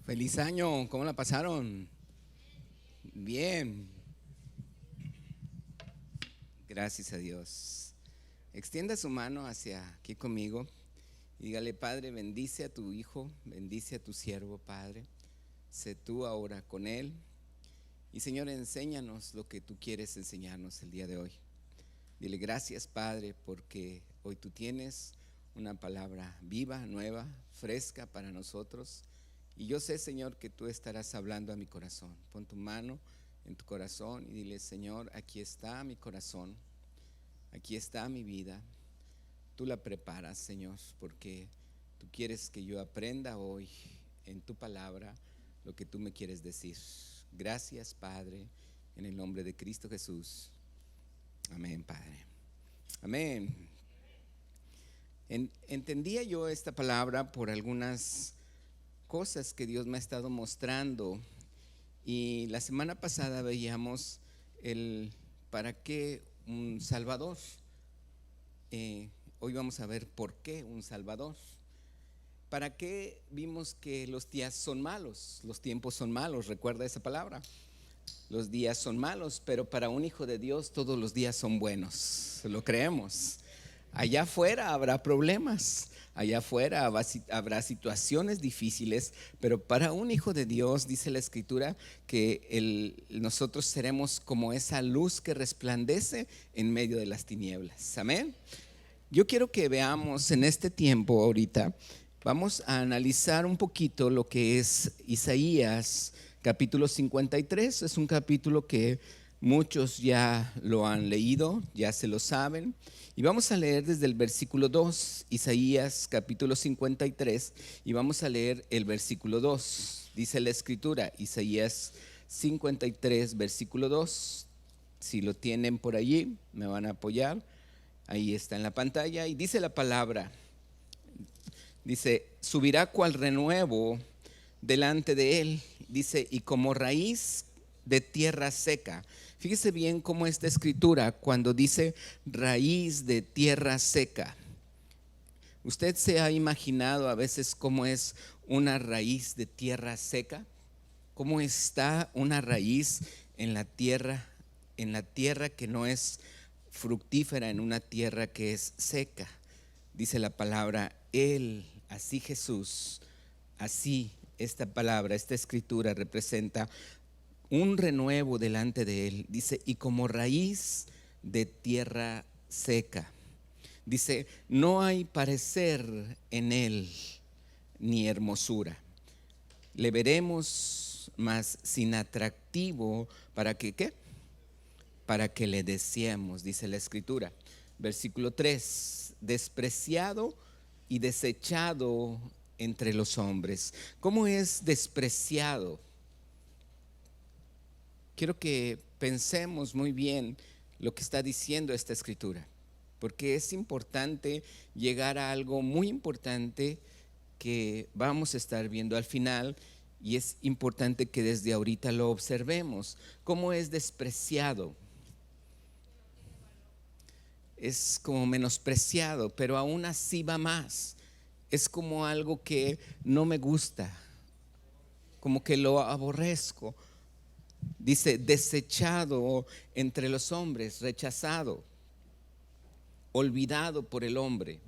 Feliz año, ¿cómo la pasaron? Bien, gracias a Dios. Extienda su mano hacia aquí conmigo y dígale: Padre, bendice a tu hijo, bendice a tu siervo, Padre. Sé tú ahora con él. Y Señor, enséñanos lo que tú quieres enseñarnos el día de hoy. Dile: gracias, Padre, porque hoy tú tienes una palabra viva, nueva, fresca para nosotros. Y yo sé, Señor, que tú estarás hablando a mi corazón. Pon tu mano en tu corazón y dile: Señor, aquí está mi corazón, aquí está mi vida. Tú la preparas, Señor, porque tú quieres que yo aprenda hoy en tu palabra lo que tú me quieres decir. Gracias, Padre, en el nombre de Cristo Jesús. Amén, Padre. Amén. Entendía yo esta palabra por algunas cosas que Dios me ha estado mostrando. Y la semana pasada veíamos el para qué un Salvador. Hoy vamos a ver por qué un Salvador. ¿Para qué vimos que los días son malos? Los tiempos son malos, recuerda esa palabra. Los días son malos, pero para un hijo de Dios todos los días son buenos, lo creemos. Allá afuera habrá problemas, allá afuera habrá situaciones difíciles, pero para un hijo de Dios dice la Escritura que nosotros seremos como esa luz que resplandece en medio de las tinieblas. Amén. Yo quiero que veamos en este tiempo ahorita, vamos a analizar un poquito lo que es Isaías capítulo 53. Es un capítulo que muchos ya lo han leído, ya se lo saben. Y vamos a leer desde el versículo 2, Isaías capítulo 53, y vamos a leer el versículo 2. Dice la Escritura, Isaías 53, versículo 2. Si lo tienen por allí, me van a apoyar. Ahí está en la pantalla y dice la palabra, dice: subirá cual renuevo delante de él, dice, y como raíz de tierra seca. Fíjese bien cómo esta escritura cuando dice raíz de tierra seca. ¿Usted se ha imaginado a veces cómo es una raíz de tierra seca? ¿Cómo está una raíz en la tierra que no es fructífera, en una tierra que es seca? Dice la palabra, Él, así Jesús, así esta palabra, esta escritura representa un renuevo delante de Él. Dice, y como raíz de tierra seca. Dice, no hay parecer en Él ni hermosura. Le veremos, mas sin atractivo, para que ¿qué? Para que le deseemos, dice la Escritura. Versículo 3, despreciado y desechado entre los hombres. ¿Cómo es despreciado? Quiero que pensemos muy bien lo que está diciendo esta Escritura, porque es importante llegar a algo muy importante que vamos a estar viendo al final, y es importante que desde ahorita lo observemos. ¿Cómo es despreciado? Es como menospreciado, pero aún así va más. Es como algo que no me gusta, como que lo aborrezco. Dice, desechado entre los hombres, rechazado, olvidado por el hombre.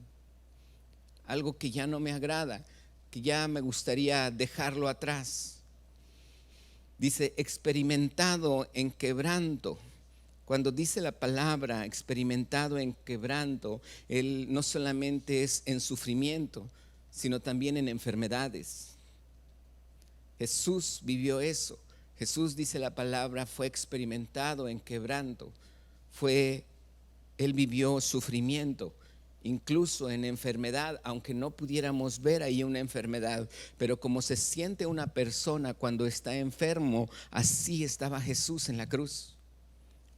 Algo que ya no me agrada, que ya me gustaría dejarlo atrás. Dice, experimentado en quebranto. Cuando dice la palabra experimentado en quebranto, Él no solamente es en sufrimiento, sino también en enfermedades. Jesús vivió eso. Jesús, dice la palabra, fue experimentado en quebranto. Él vivió sufrimiento, incluso en enfermedad, aunque no pudiéramos ver ahí una enfermedad, pero como se siente una persona cuando está enfermo, así estaba Jesús en la cruz.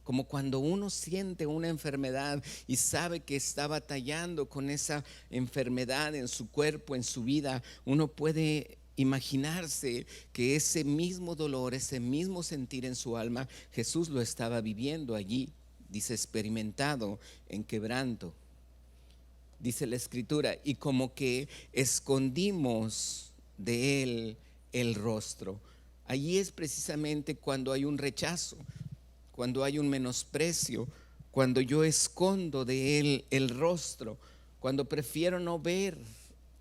Como cuando uno siente una enfermedad y sabe que está batallando con esa enfermedad en su cuerpo, en su vida, uno puede imaginarse que ese mismo dolor, ese mismo sentir en su alma, Jesús lo estaba viviendo allí. Dice, experimentado en quebranto. Dice la Escritura, y como que escondimos de él el rostro. Allí es precisamente cuando hay un rechazo, cuando hay un menosprecio, cuando yo escondo de él el rostro, cuando prefiero no ver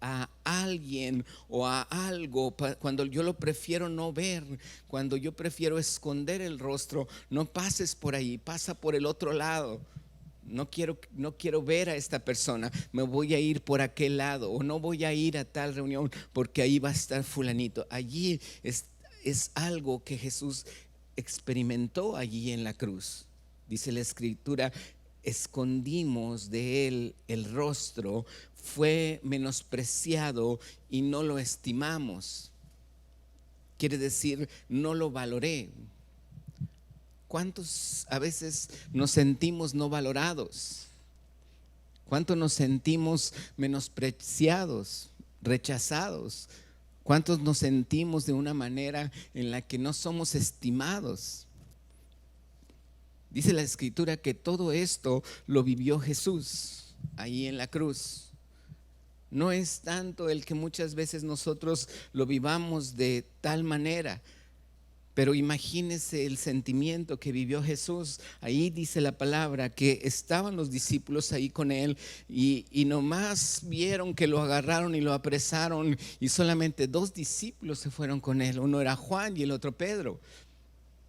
a alguien o a algo, cuando yo lo prefiero no ver, cuando yo prefiero esconder el rostro. No pases por ahí, pasa por el otro lado. No quiero ver a esta persona, me voy a ir por aquel lado, o no voy a ir a tal reunión porque ahí va a estar fulanito. Allí es algo que Jesús experimentó allí en la cruz. Dice la Escritura, escondimos de él el rostro, fue menospreciado y no lo estimamos. Quiere decir, no lo valoré. ¿Cuántos a veces nos sentimos no valorados? ¿Cuántos nos sentimos menospreciados, rechazados? ¿Cuántos nos sentimos de una manera en la que no somos estimados? Dice la Escritura que todo esto lo vivió Jesús ahí en la cruz. No es tanto el que muchas veces nosotros lo vivamos de tal manera, pero imagínese el sentimiento que vivió Jesús. Ahí dice la palabra que estaban los discípulos ahí con él y nomás vieron que lo agarraron y lo apresaron, y solamente 2 discípulos se fueron con él. Uno era Juan y el otro Pedro.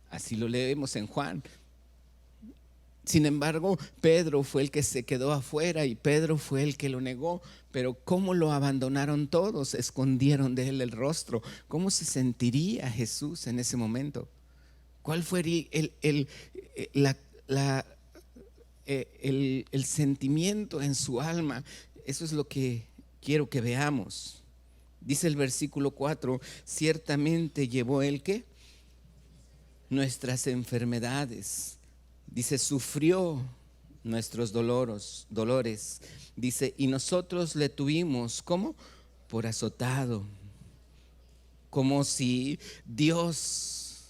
Así lo leemos en Juan. Sin embargo, Pedro fue el que se quedó afuera y Pedro fue el que lo negó. Pero ¿cómo lo abandonaron todos? Escondieron de él el rostro. ¿Cómo se sentiría Jesús en ese momento? ¿Cuál fue el sentimiento en su alma? Eso es lo que quiero que veamos. Dice el versículo 4, ciertamente llevó él ¿qué? Nuestras enfermedades. Dice, sufrió nuestros dolores. Dice, y nosotros le tuvimos, ¿cómo? Por azotado. Como si Dios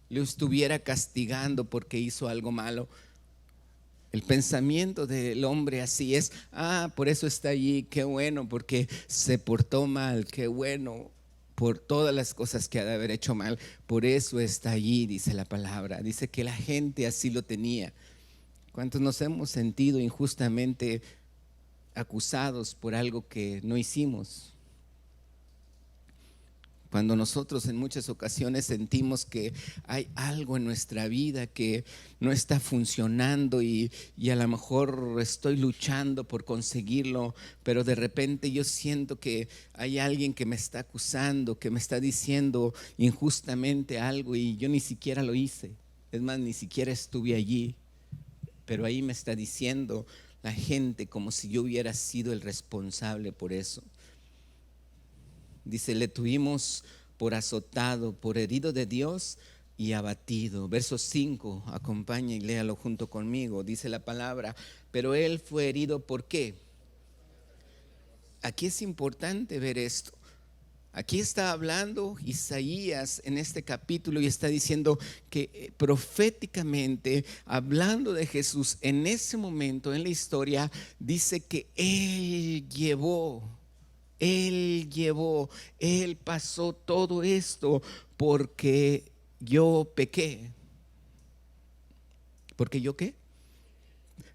lo estuviera castigando porque hizo algo malo. El pensamiento del hombre así es, por eso está allí, qué bueno, porque se portó mal, qué bueno, por todas las cosas que ha de haber hecho mal, por eso está allí, dice la palabra. Dice que la gente así lo tenía. ¿Cuántos nos hemos sentido injustamente acusados por algo que no hicimos? Cuando nosotros en muchas ocasiones sentimos que hay algo en nuestra vida que no está funcionando y a lo mejor estoy luchando por conseguirlo, pero de repente yo siento que hay alguien que me está acusando, que me está diciendo injustamente algo y yo ni siquiera lo hice. Es más, ni siquiera estuve allí, pero ahí me está diciendo la gente como si yo hubiera sido el responsable por eso. Dice, le tuvimos por azotado, por herido de Dios y abatido. Verso 5, acompaña y léalo junto conmigo. Dice la palabra, pero él fue herido, ¿por qué? Aquí es importante ver esto. Aquí está hablando Isaías en este capítulo y está diciendo que proféticamente, hablando de Jesús en ese momento en la historia, dice que Él pasó todo esto porque yo pequé. ¿Porque yo qué?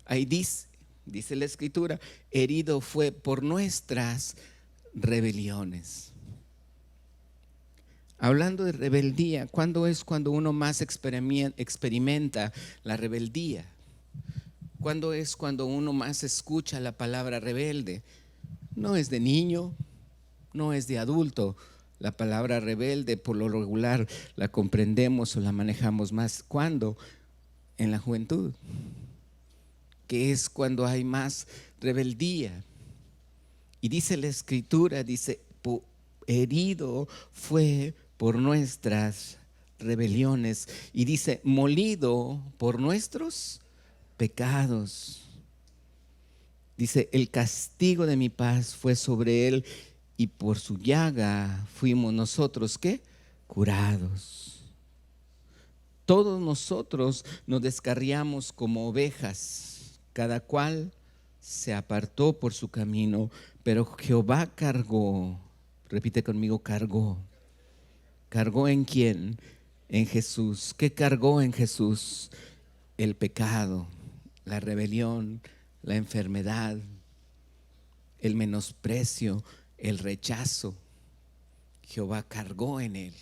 Ahí dice la Escritura, herido fue por nuestras rebeliones. Hablando de rebeldía, ¿cuándo es cuando uno más experimenta la rebeldía? ¿Cuándo es cuando uno más escucha la palabra rebelde? No es de niño, no es de adulto. La palabra rebelde por lo regular la comprendemos o la manejamos más. ¿Cuándo? En la juventud, que es cuando hay más rebeldía. Y dice la Escritura, dice, herido fue por nuestras rebeliones. Y dice, molido por nuestros pecados. Dice, el castigo de mi paz fue sobre él y por su llaga fuimos nosotros, ¿qué? Curados. Todos nosotros nos descarriamos como ovejas, cada cual se apartó por su camino, pero Jehová cargó Repite conmigo, cargó. ¿Cargó en quién? En Jesús. ¿Qué cargó en Jesús? El pecado, la rebelión, la enfermedad, el menosprecio, el rechazo. Jehová cargó en él.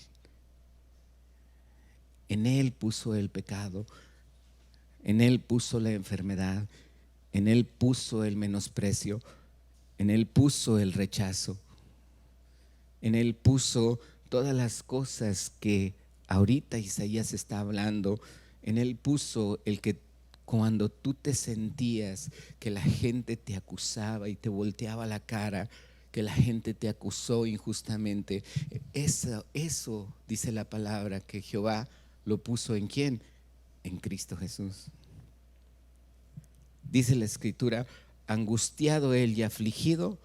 En él puso el pecado, en él puso la enfermedad, en él puso el menosprecio, en él puso el rechazo, en él puso todas las cosas que ahorita Isaías está hablando. En él puso el que cuando tú te sentías que la gente te acusaba y te volteaba la cara, que la gente te acusó injustamente, eso dice la palabra que Jehová lo puso ¿en quién? En Cristo Jesús. Dice la escritura, angustiado él y afligido,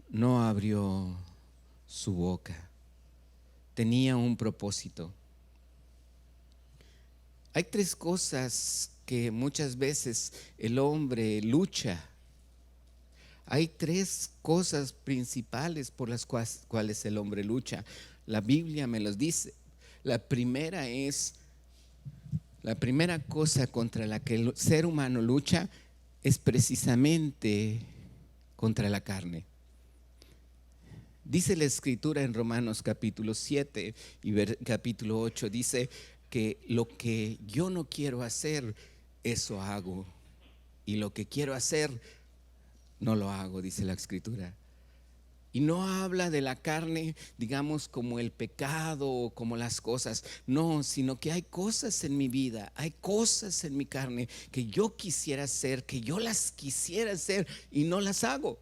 no abrió su boca. Tenía un propósito. Hay tres cosas que muchas veces el hombre lucha. Hay tres cosas principales por las cuales el hombre lucha. La Biblia me los dice. La primera cosa contra la que el ser humano lucha es precisamente contra la carne. Dice la escritura en Romanos capítulo 7 y capítulo 8, dice que lo que yo no quiero hacer, eso hago. Y lo que quiero hacer, no lo hago, dice la escritura. Y no habla de la carne, digamos, como el pecado o como las cosas. No, sino que hay cosas en mi vida, hay cosas en mi carne que yo quisiera hacer, que yo las quisiera hacer y no las hago.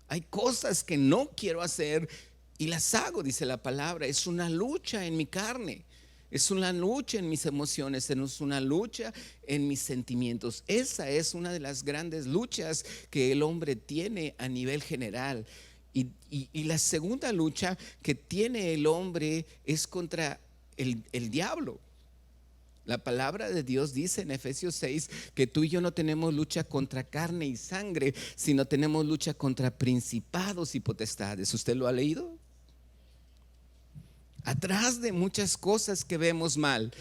Hay cosas que no quiero hacer y las hago, dice la palabra. Es una lucha en mi carne. Es una lucha en mis emociones, es una lucha en mis sentimientos. Esa es una de las grandes luchas que el hombre tiene a nivel general. Y la segunda lucha que tiene el hombre es contra el diablo. La palabra de Dios dice en Efesios 6 que tú y yo no tenemos lucha contra carne y sangre, sino tenemos lucha contra principados y potestades. ¿Usted lo ha leído? Atrás de muchas cosas que vemos mal,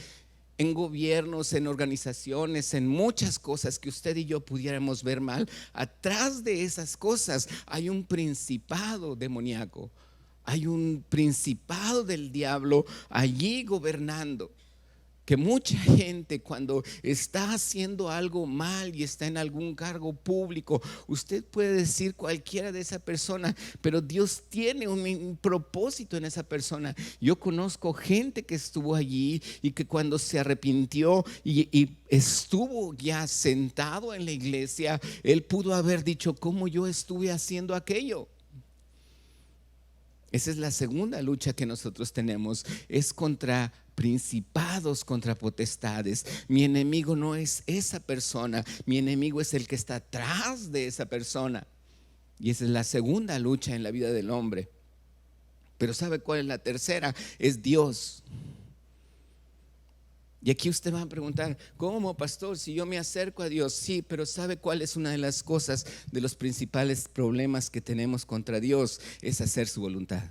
en gobiernos, en organizaciones, en muchas cosas que usted y yo pudiéramos ver mal, atrás de esas cosas hay un principado demoníaco, hay un principado del diablo allí gobernando. Que mucha gente cuando está haciendo algo mal y está en algún cargo público, usted puede decir cualquiera de esa persona, pero Dios tiene un propósito en esa persona. Yo conozco gente que estuvo allí y que cuando se arrepintió y estuvo ya sentado en la iglesia, él pudo haber dicho, ¿cómo yo estuve haciendo aquello? Esa es la segunda lucha que nosotros tenemos, es contra principados, contra potestades. Mi enemigo no es esa persona, mi enemigo es el que está atrás de esa persona. Y esa es la segunda lucha en la vida del hombre. Pero ¿sabe cuál es la tercera? Es Dios. Y aquí usted va a preguntar, ¿cómo, pastor? Si yo me acerco a Dios, sí, pero ¿sabe cuál es una de las cosas, de los principales problemas que tenemos contra Dios? Es hacer su voluntad.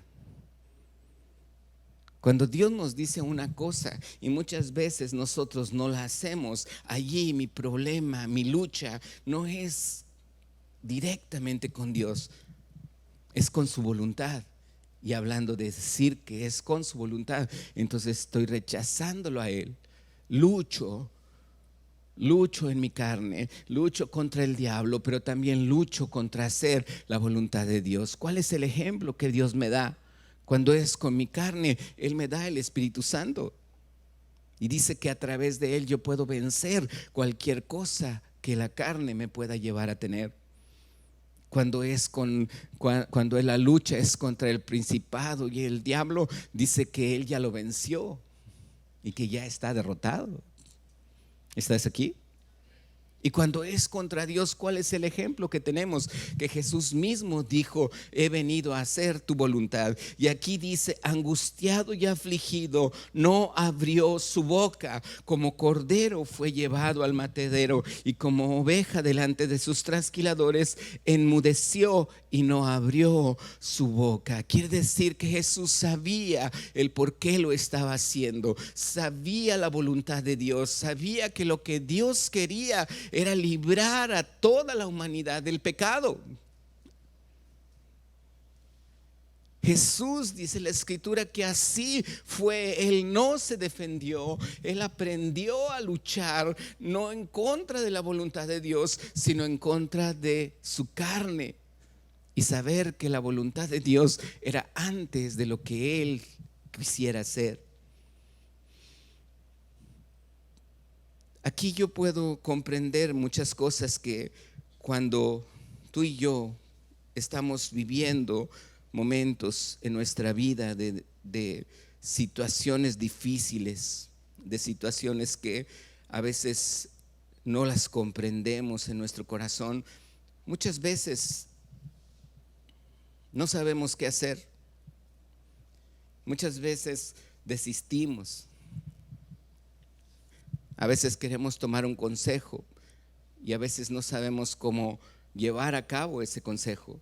Cuando Dios nos dice una cosa y muchas veces nosotros no la hacemos, allí mi problema, mi lucha no es directamente con Dios, es con su voluntad. Y hablando de decir que es con su voluntad, entonces estoy rechazándolo a Él. Lucho en mi carne, lucho contra el diablo, pero también lucho contra hacer la voluntad de Dios. ¿Cuál es el ejemplo que Dios me da? Cuando es con mi carne, Él me da el Espíritu Santo. Y dice que a través de Él yo puedo vencer cualquier cosa que la carne me pueda llevar a tener. Cuando la lucha es contra el principado y el diablo, dice que Él ya lo venció y que ya está derrotado. ¿Estás aquí? Y cuando es contra Dios, ¿cuál es el ejemplo que tenemos? Que Jesús mismo dijo: he venido a hacer tu voluntad. Y aquí dice: angustiado y afligido, no abrió su boca. Como cordero fue llevado al matadero, y como oveja delante de sus trasquiladores, enmudeció y no abrió su boca. Quiere decir que Jesús sabía el por qué lo estaba haciendo. Sabía la voluntad de Dios. Sabía que lo que Dios quería era librar a toda la humanidad del pecado. Jesús, dice la escritura, que así fue. Él no se defendió, él aprendió a luchar no en contra de la voluntad de Dios, sino en contra de su carne, y saber que la voluntad de Dios era antes de lo que él quisiera hacer. Aquí yo puedo comprender muchas cosas que cuando tú y yo estamos viviendo momentos en nuestra vida de situaciones difíciles, de situaciones que a veces no las comprendemos en nuestro corazón, muchas veces no sabemos qué hacer, muchas veces desistimos. A veces queremos tomar un consejo y a veces no sabemos cómo llevar a cabo ese consejo.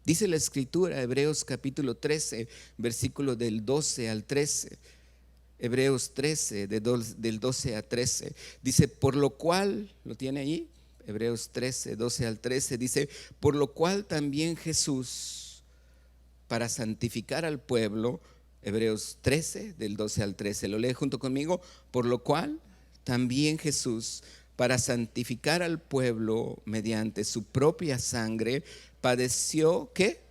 Dice la escritura, Hebreos capítulo 13, versículo del 12 al 13. Hebreos 13, del 12 a 13. Dice: por lo cual, ¿lo tiene ahí? Hebreos 13, 12 al 13. Dice: por lo cual también Jesús, para santificar al pueblo. Hebreos 13, del 12 al 13. Lo lee junto conmigo. Por lo cual también Jesús, para santificar al pueblo mediante su propia sangre, padeció, ¿qué?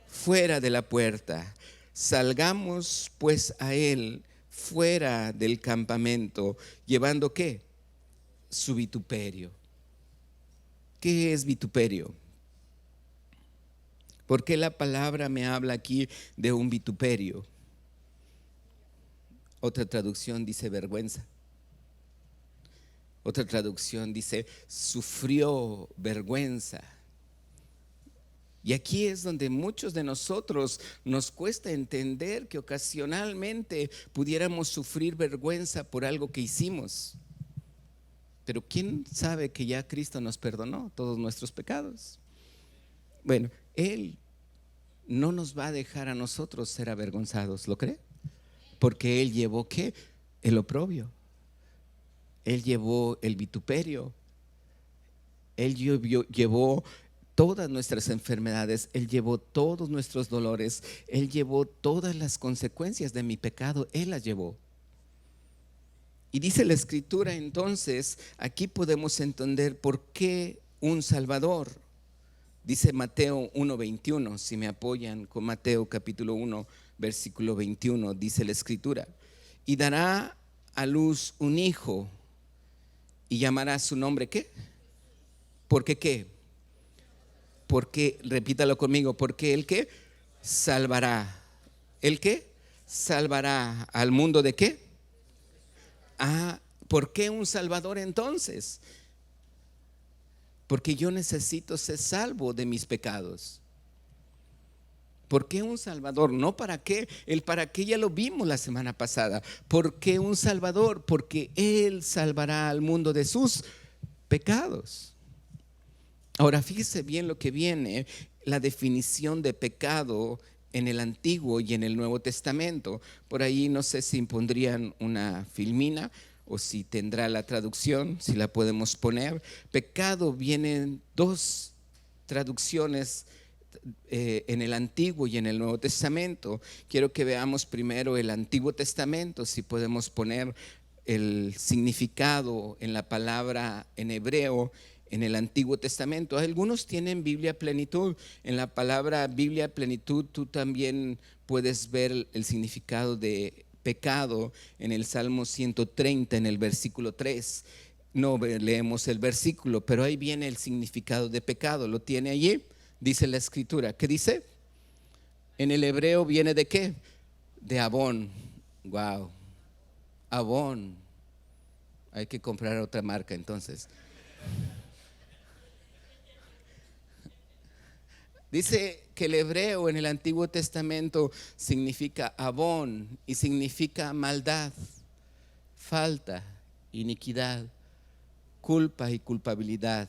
Fuera de la puerta. Salgamos pues a él fuera del campamento, llevando, ¿qué? Su vituperio. ¿Qué es vituperio? ¿Por qué la palabra me habla aquí de un vituperio? Otra traducción dice vergüenza. Otra traducción dice sufrió vergüenza. Y aquí es donde muchos de nosotros nos cuesta entender que ocasionalmente pudiéramos sufrir vergüenza por algo que hicimos. Pero ¿quién sabe que ya Cristo nos perdonó todos nuestros pecados? Bueno, Él no nos va a dejar a nosotros ser avergonzados, ¿lo cree? Porque Él llevó, ¿qué? El oprobio. Él llevó el vituperio. Él llevó todas nuestras enfermedades. Él llevó todos nuestros dolores. Él llevó todas las consecuencias de mi pecado. Él las llevó. Y dice la escritura, entonces, aquí podemos entender por qué un Salvador. Dice Mateo 1:21, si me apoyan con Mateo capítulo 1, versículo 21, dice la escritura: y dará a luz un hijo y llamará su nombre, ¿qué? ¿Por qué qué? Porque, repítalo conmigo, porque el que salvará. ¿El qué? Salvará al mundo de qué. Ah, ¿por qué un Salvador entonces? Porque yo necesito ser salvo de mis pecados. ¿Por qué un Salvador? No para qué. El para qué ya lo vimos la semana pasada. ¿Por qué un Salvador? Porque Él salvará al mundo de sus pecados. Ahora fíjese bien lo que viene, la definición de pecado en el Antiguo y en el Nuevo Testamento. Por ahí no sé si impondrían una filmina o si tendrá la traducción, si la podemos poner. Pecado vienen dos traducciones en el Antiguo y en el Nuevo Testamento. Quiero que veamos primero el Antiguo Testamento, si podemos poner el significado en la palabra en hebreo en el Antiguo Testamento. Algunos tienen Biblia Plenitud. En la palabra Biblia Plenitud tú también puedes ver el significado de pecado en el Salmo 130, en el versículo 3. No leemos el versículo, pero ahí viene el significado de pecado. ¿Lo tiene allí? Dice la escritura. ¿Qué dice? En el hebreo viene de qué? De abón. Wow. Abón. Hay que comprar otra marca entonces. Dice que el hebreo en el Antiguo Testamento significa abón y significa maldad, falta, iniquidad, culpa y culpabilidad.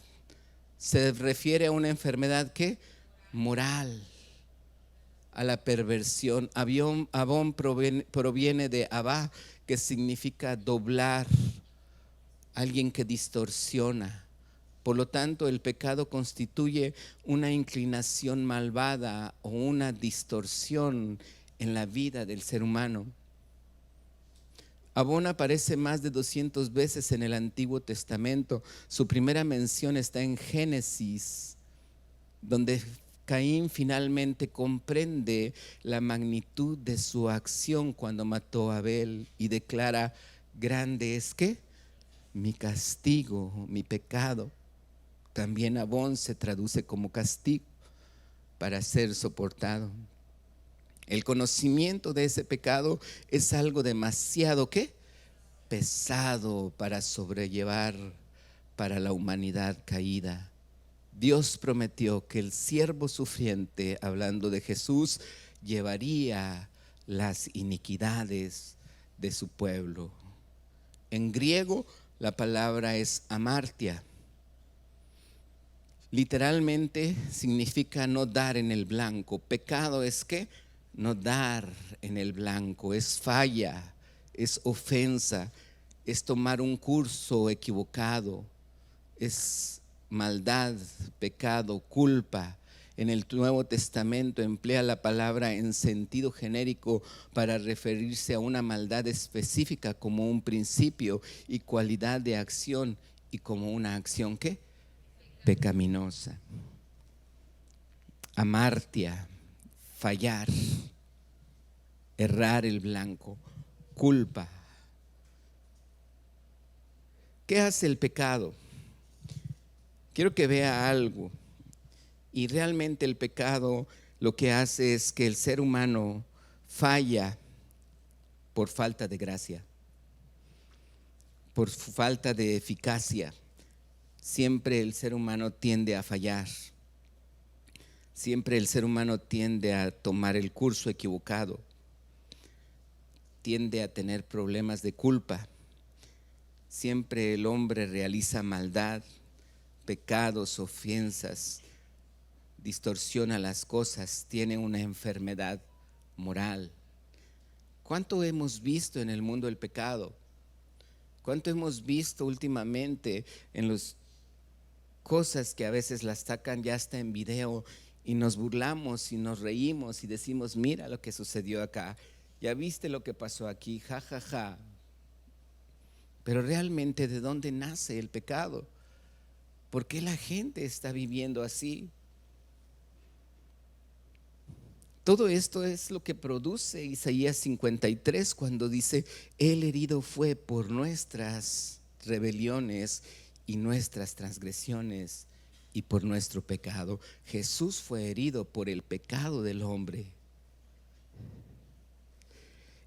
Se refiere a una enfermedad que moral, a la perversión. Abón proviene de abá, que significa doblar, alguien que distorsiona. Por lo tanto, el pecado constituye una inclinación malvada o una distorsión en la vida del ser humano. Abón aparece más de 200 veces en el Antiguo Testamento. Su primera mención está en Génesis, donde Caín finalmente comprende la magnitud de su acción cuando mató a Abel y declara: grande es que mi castigo, mi pecado. También Abón se traduce como castigo para ser soportado. El conocimiento de ese pecado es algo demasiado ¿qué? Pesado para sobrellevar para la humanidad caída. Dios prometió que el siervo sufriente, hablando de Jesús, llevaría las iniquidades de su pueblo. En griego la palabra es amartia. Literalmente significa no dar en el blanco. Pecado es ¿qué? No dar en el blanco, es falla, es ofensa, es tomar un curso equivocado, es maldad, pecado, culpa. En el Nuevo Testamento emplea la palabra en sentido genérico para referirse a una maldad específica como un principio y cualidad de acción y como una acción ¿qué? Pecaminosa. Amartia, fallar, errar el blanco, culpa. ¿Qué hace el pecado? Quiero que vea algo. Y realmente el pecado lo que hace es que el ser humano falla por falta de gracia, por falta de eficacia. Siempre el ser humano tiende a fallar. Siempre el ser humano tiende a tomar el curso equivocado. Tiende a tener problemas de culpa. Siempre el hombre realiza maldad, pecados, ofensas, distorsiona las cosas, tiene una enfermedad moral. ¿Cuánto hemos visto en el mundo el pecado? ¿Cuánto hemos visto últimamente en las cosas que a veces las sacan ya hasta en video y nos burlamos y nos reímos y decimos: mira lo que sucedió acá, ya viste lo que pasó aquí, ja, ja, ja? Pero realmente, ¿de dónde nace el pecado? ¿Por qué la gente está viviendo así? Todo esto es lo que produce Isaías 53 cuando dice: el herido fue por nuestras rebeliones y nuestras transgresiones y por nuestro pecado. Jesús fue herido por el pecado del hombre.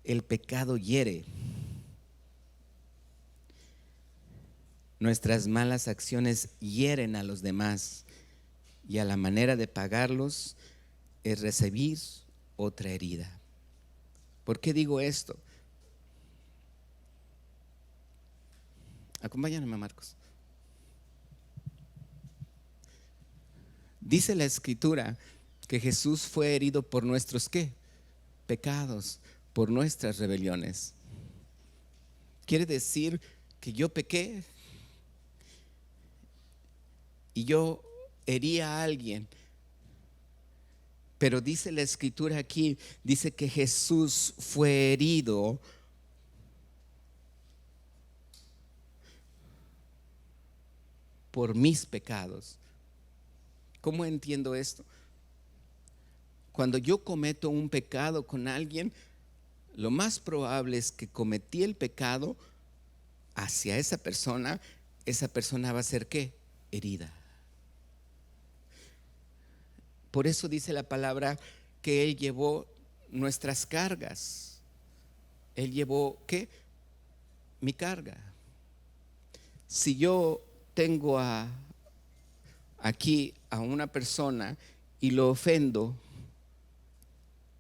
El pecado hiere. Nuestras malas acciones hieren a los demás y a la manera de pagarlos es recibir otra herida. ¿Por qué digo esto? Acompáñame, Marcos. Dice la Escritura que Jesús fue herido por nuestros ¿qué? Pecados, por nuestras rebeliones. Quiere decir que yo pequé y yo herí a alguien. Pero dice la Escritura aquí, dice que Jesús fue herido por mis pecados. ¿Cómo entiendo esto? Cuando yo cometo un pecado con alguien, lo más probable es que cometí el pecado hacia esa persona va a ser ¿qué? Herida. Por eso dice la palabra que Él llevó nuestras cargas. Él llevó ¿qué? Mi carga. Si yo tengo aquí a una persona y lo ofendo,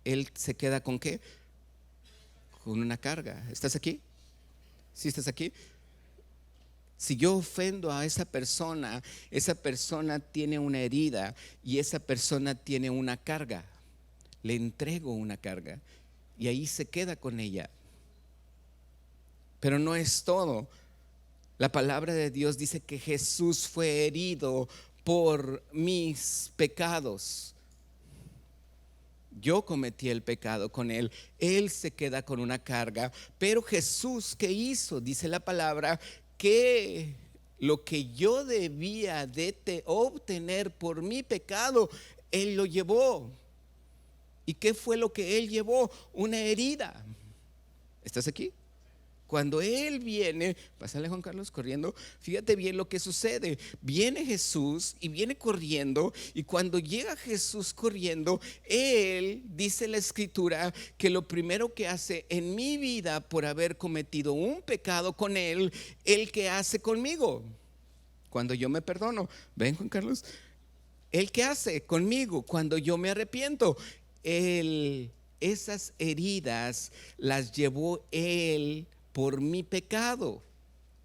él se queda ¿con qué? Con una carga. ¿Estás aquí? ¿Sí estás aquí? Si yo ofendo a esa persona tiene una herida y esa persona tiene una carga. Le entrego una carga y ahí se queda con ella. Pero no es todo. La palabra de Dios dice que Jesús fue herido por mis pecados. Yo cometí el pecado con él. Él se queda con una carga. Pero Jesús, ¿qué hizo? Dice la palabra que lo que yo debía de obtener por mi pecado, él lo llevó. ¿Y qué fue lo que él llevó? Una herida. ¿Estás aquí? Cuando él viene, pásale Juan Carlos corriendo, fíjate bien lo que sucede. Viene Jesús y viene corriendo, y cuando llega Jesús corriendo, él, dice la escritura, que lo primero que hace en mi vida por haber cometido un pecado con él, el que hace conmigo, cuando yo me perdono. Ven Juan Carlos, el que hace conmigo cuando yo me arrepiento, esas heridas las llevó él por mi pecado.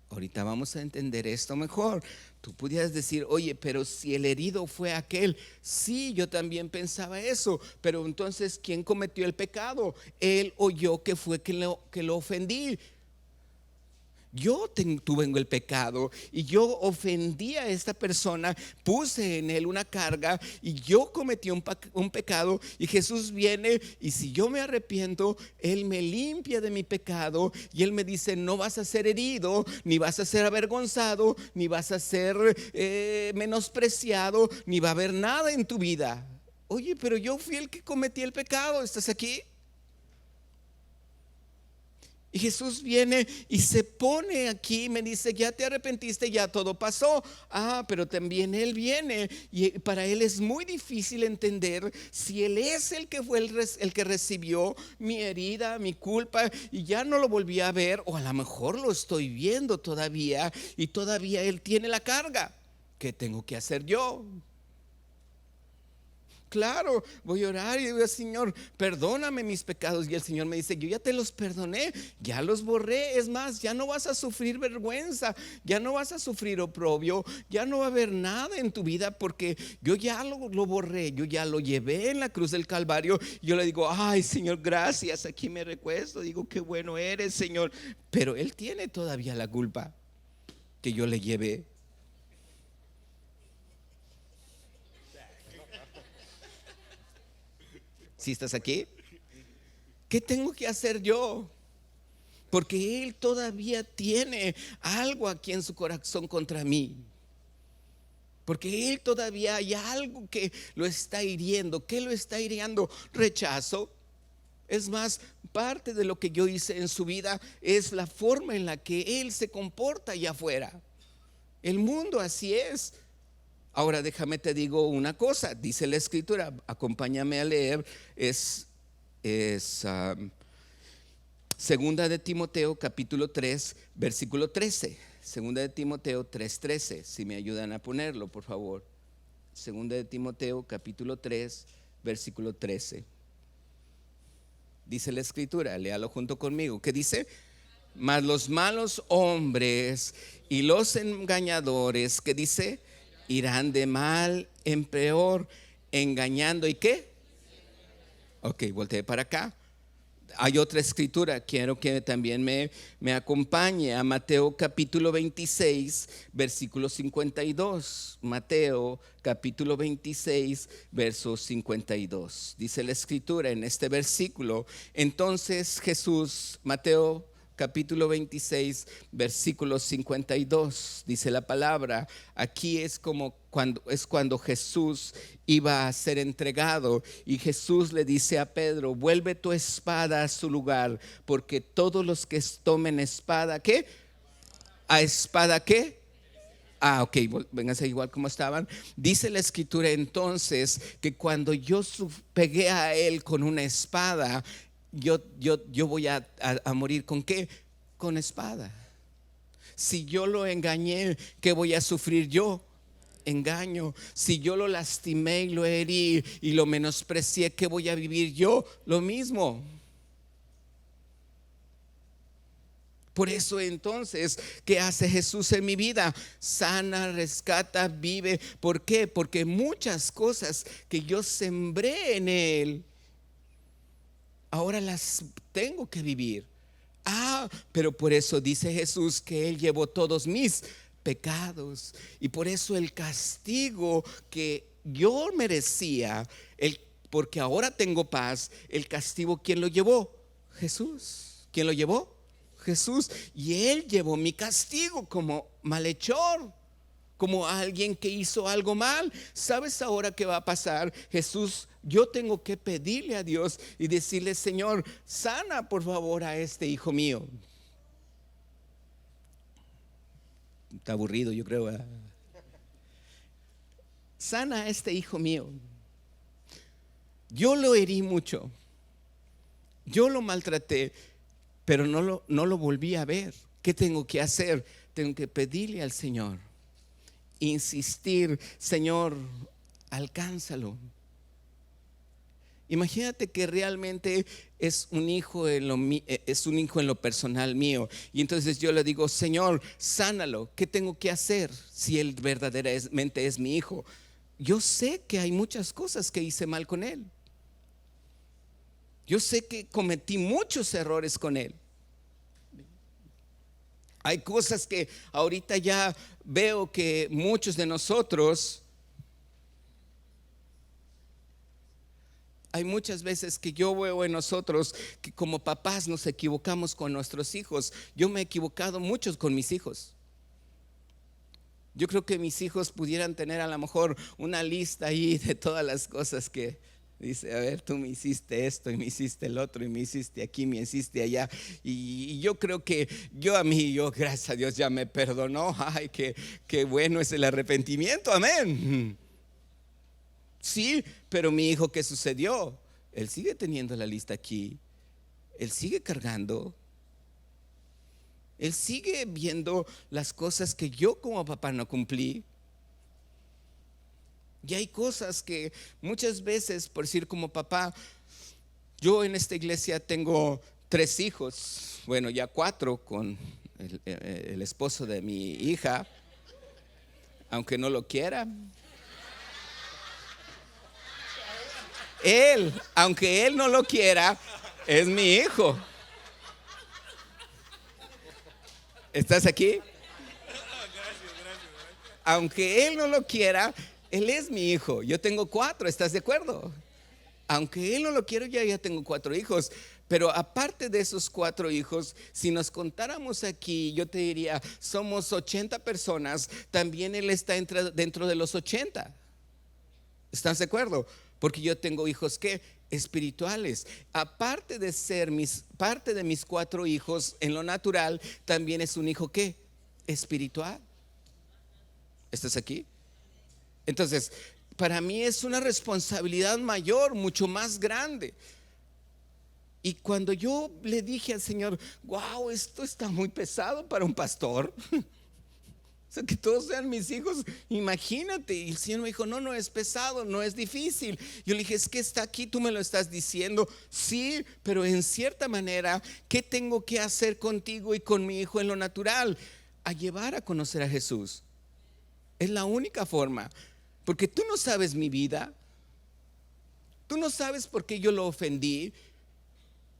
Ahorita vamos a entender esto mejor. Tú pudieras decir, oye, pero si el herido fue aquel. Sí, yo también pensaba eso. Pero entonces, ¿quién cometió el pecado? Él o yo, que fue que lo ofendí. Yo tuve el pecado y yo ofendí a esta persona, puse en él una carga y yo cometí un pecado, y Jesús viene, y si yo me arrepiento, él me limpia de mi pecado y él me dice, no vas a ser herido, ni vas a ser avergonzado, ni vas a ser menospreciado, ni va a haber nada en tu vida. Oye, pero yo fui el que cometí el pecado. ¿Estás aquí? Y Jesús viene y se pone aquí, me dice, ya te arrepentiste, ya todo pasó. Pero también Él viene, y para Él es muy difícil entender si Él es el que fue el que recibió mi herida, mi culpa, y ya no lo volví a ver, o a lo mejor lo estoy viendo todavía, y todavía Él tiene la carga. ¿Qué tengo que hacer yo? Claro, voy a orar y digo, Señor, perdóname mis pecados. Y el Señor me dice, yo ya te los perdoné, ya los borré. Es más, ya no vas a sufrir vergüenza, ya no vas a sufrir oprobio, ya no va a haber nada en tu vida, porque yo ya lo borré, yo ya lo llevé en la cruz del Calvario. Yo le digo, ay Señor, gracias. Aquí me recuesto, digo, qué bueno eres, Señor. Pero Él tiene todavía la culpa que yo le llevé. Si estás aquí, ¿qué tengo que hacer yo? Porque Él todavía tiene algo aquí en su corazón contra mí. Porque Él todavía hay algo que lo está hiriendo. ¿Qué lo está hiriendo? Rechazo. Es más, parte de lo que yo hice en su vida es la forma en la que Él se comporta allá afuera. El mundo así es. Ahora déjame te digo una cosa, dice la escritura, acompáñame a leer, es segunda de Timoteo capítulo 3 versículo 13. Segunda de Timoteo 3:13, si me ayudan a ponerlo por favor. Segunda de Timoteo capítulo 3 versículo 13. Dice la escritura, léalo junto conmigo. ¿Qué dice? Mas los malos hombres y los engañadores, ¿qué dice? Irán de mal en peor, engañando. ¿Y qué? Ok, volteé para acá. Hay otra escritura, quiero que también me acompañe a Mateo capítulo 26 versículo 52. Mateo capítulo 26 verso 52. Dice la escritura en este versículo, entonces Jesús, Mateo capítulo 26 versículo 52, dice la palabra. Aquí es como cuando Jesús iba a ser entregado, y Jesús le dice a Pedro, vuelve tu espada a su lugar, porque todos los que tomen espada, ¿qué? ¿A espada qué? Ok, vénganse igual como estaban. Dice la escritura entonces que cuando yo pegué a él con una espada, yo voy a morir ¿con qué? Con espada. Si yo lo engañé, ¿qué voy a sufrir yo? Engaño. Si yo lo lastimé y lo herí y lo menosprecié, ¿qué voy a vivir yo? Lo mismo. Por eso entonces, ¿qué hace Jesús en mi vida? Sana, rescata, vive. ¿Por qué? Porque muchas cosas que yo sembré en Él, ahora las tengo que vivir. Pero por eso dice Jesús que Él llevó todos mis pecados. Y por eso el castigo que yo merecía, porque ahora tengo paz, el castigo, ¿quién lo llevó? Jesús. ¿Quién lo llevó? Jesús. Y Él llevó mi castigo como malhechor, como alguien que hizo algo mal. ¿Sabes ahora qué va a pasar? Jesús, yo tengo que pedirle a Dios y decirle: Señor, sana por favor a este hijo mío. Está aburrido, yo creo. Sana a este hijo mío. Yo lo herí mucho, yo lo maltraté, pero no lo volví a ver. ¿Qué tengo que hacer? Tengo que pedirle al Señor, insistir: Señor, alcánzalo. Imagínate que realmente es un hijo en lo personal mío, y entonces yo le digo: Señor, sánalo. ¿Qué tengo que hacer si Él verdaderamente es mi hijo? Yo sé que hay muchas cosas que hice mal con Él. Yo sé que cometí muchos errores con Él. Hay cosas que ahorita ya veo que muchos de nosotros, hay muchas veces que yo veo en nosotros que como papás nos equivocamos con nuestros hijos. Yo me he equivocado mucho con mis hijos. Yo creo que mis hijos pudieran tener a lo mejor una lista ahí de todas las cosas que dice: a ver, tú me hiciste esto y me hiciste el otro y me hiciste aquí, me hiciste allá. Y yo creo que yo, gracias a Dios, ya me perdonó. Ay, qué bueno es el arrepentimiento, amén. Sí, pero mi hijo, ¿qué sucedió? Él sigue teniendo la lista aquí. Él sigue cargando. Él sigue viendo las cosas que yo como papá no cumplí. Y hay cosas que muchas veces, por decir como papá, yo en esta iglesia tengo 3 hijos, bueno, ya 4 con el esposo de mi hija, aunque no lo quiera. Él, aunque él no lo quiera, es mi hijo. ¿Estás aquí? Aunque él no lo quiera, él es mi hijo. Yo tengo 4, ¿estás de acuerdo? Aunque él no lo quiera, ya tengo 4 hijos. Pero aparte de esos 4 hijos, si nos contáramos aquí, yo te diría: somos 80 personas. También él está dentro de los 80. ¿Estás de acuerdo? Porque yo tengo hijos que espirituales. Aparte de ser parte de mis 4 hijos en lo natural, también es un hijo que espiritual. ¿Estás aquí? Entonces, para mí es una responsabilidad mayor, mucho más grande. Y cuando yo le dije al Señor: wow, esto está muy pesado para un pastor, o sea, que todos sean mis hijos, imagínate. Y el Señor me dijo: no es pesado, no es difícil. Yo le dije: es que está aquí, tú me lo estás diciendo. Sí, pero en cierta manera, ¿qué tengo que hacer contigo y con mi hijo en lo natural? A llevar a conocer a Jesús. Es la única forma. Porque tú no sabes mi vida. Tú no sabes por qué yo lo ofendí.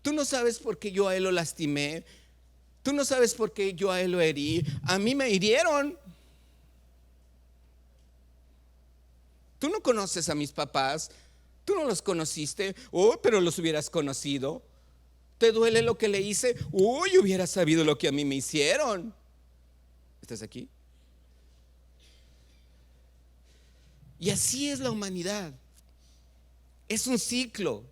Tú no sabes por qué yo a él lo lastimé. Tú no sabes por qué yo a él lo herí. A mí me hirieron. Tú no conoces a mis papás. Tú no los conociste. Pero los hubieras conocido. ¿Te duele lo que le hice? Hubieras sabido lo que a mí me hicieron. ¿Estás aquí? Y así es la humanidad. Es un ciclo.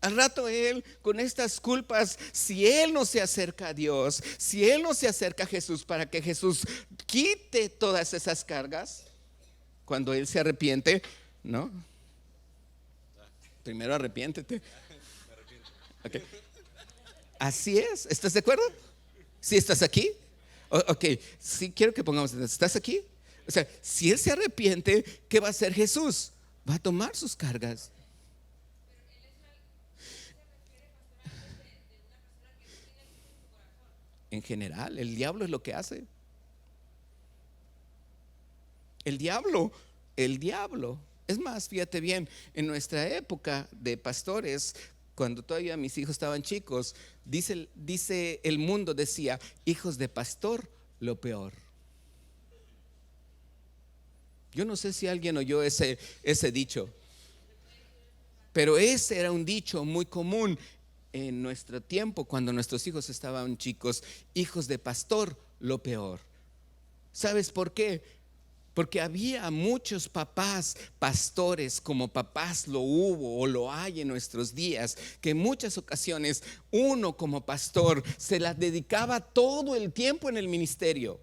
Al rato él, con estas culpas, si él no se acerca a Dios, si él no se acerca a Jesús para que Jesús quite todas esas cargas, cuando él se arrepiente, ¿no? Primero arrepiéntete. Okay. Así es. ¿Estás de acuerdo? ¿Sí estás aquí? Ok, sí quiero que pongamos, ¿estás aquí? O sea, si él se arrepiente, ¿qué va a hacer Jesús? Va a tomar sus cargas. En general, el diablo es lo que hace. El diablo, el diablo. Es más, fíjate bien, en nuestra época de pastores, cuando todavía mis hijos estaban chicos, dice el mundo, decía, hijos de pastor, lo peor. Yo no sé si alguien oyó ese dicho, pero ese era un dicho muy común en nuestro tiempo, cuando nuestros hijos estaban chicos, hijos de pastor, lo peor. ¿Sabes por qué? Porque había muchos papás, pastores, como papás lo hubo o lo hay en nuestros días, que en muchas ocasiones uno como pastor se la dedicaba todo el tiempo en el ministerio.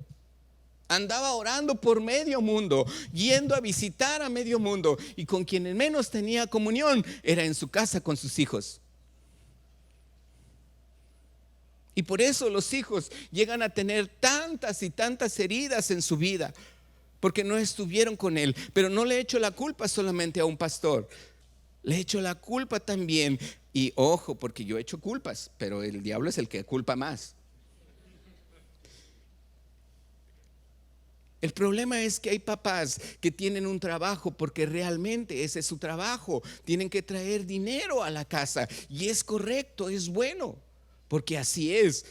Andaba orando por medio mundo, yendo a visitar a medio mundo, y con quien menos tenía comunión era en su casa con sus hijos. Y por eso los hijos llegan a tener tantas y tantas heridas en su vida, porque no estuvieron con él. Pero no le echo la culpa solamente a un pastor, le echo la culpa también. Y ojo, porque yo he hecho culpas, pero el diablo es el que culpa más. El problema es que hay papás que tienen un trabajo porque realmente ese es su trabajo. Tienen que traer dinero a la casa, y es correcto, es bueno, porque así es.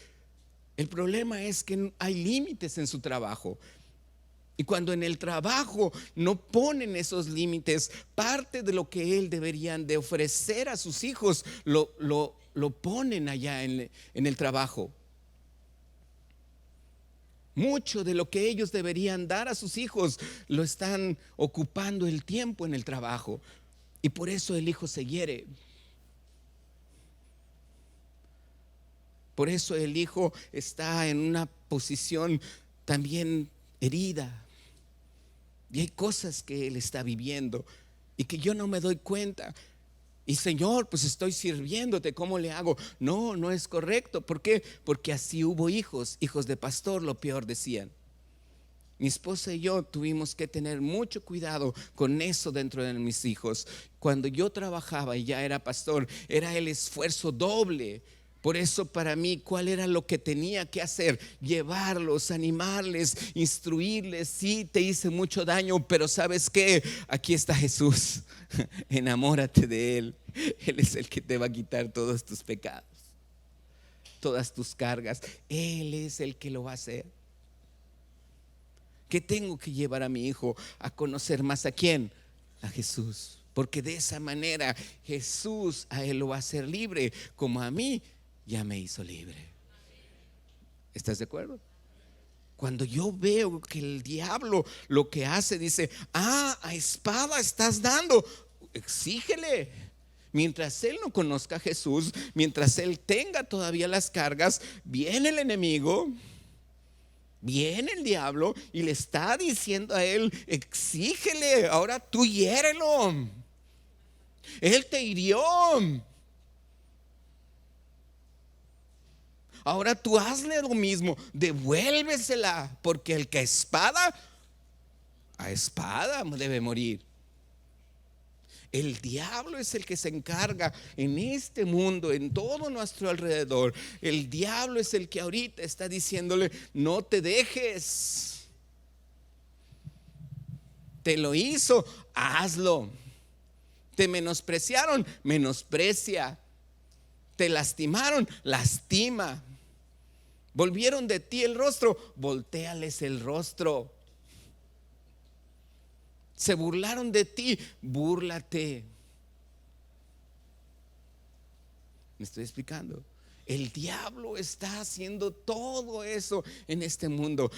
El problema es que hay límites en su trabajo. Y cuando en el trabajo no ponen esos límites, parte de lo que él deberían de ofrecer a sus hijos lo ponen allá en el trabajo. Mucho de lo que ellos deberían dar a sus hijos lo están ocupando el tiempo en el trabajo. Y por eso el hijo se hiere. Por eso el hijo está en una posición también herida. Y hay cosas que él está viviendo y que yo no me doy cuenta. Y Señor, pues estoy sirviéndote, ¿cómo le hago? No, no es correcto. ¿Por qué? Porque así hubo hijos de pastor, lo peor decían. Mi esposa y yo tuvimos que tener mucho cuidado con eso dentro de mis hijos. Cuando yo trabajaba y ya era pastor, era el esfuerzo doble. Por eso para mí, ¿cuál era lo que tenía que hacer? Llevarlos, animarles, instruirles. Sí, te hice mucho daño, pero ¿sabes qué? Aquí está Jesús. Enamórate de Él. Él es el que te va a quitar todos tus pecados, todas tus cargas. Él es el que lo va a hacer. ¿Qué tengo que llevar a mi hijo a conocer más a quién? A Jesús. Porque de esa manera Jesús a él lo va a hacer libre, como a mí ya me hizo libre. ¿Estás de acuerdo? Cuando yo veo que el diablo lo que hace, dice, a espada estás dando, exígele. Mientras él no conozca a Jesús, mientras él tenga todavía las cargas, viene el enemigo, viene el diablo y le está diciendo a él, exígele, ahora tú hiérelo. Él te hirió, ahora tú hazle lo mismo, devuélvesela, porque el que a espada debe morir. El diablo es el que se encarga en este mundo, en todo nuestro alrededor. El diablo es el que ahorita está diciéndole, no te dejes. Te lo hizo, hazlo. Te menospreciaron, menosprecia. Te lastimaron, lastima. Volvieron de ti el rostro, voltéales el rostro. Se burlaron de ti, búrlate. ¿Me estoy explicando? El diablo está haciendo todo eso en este mundo.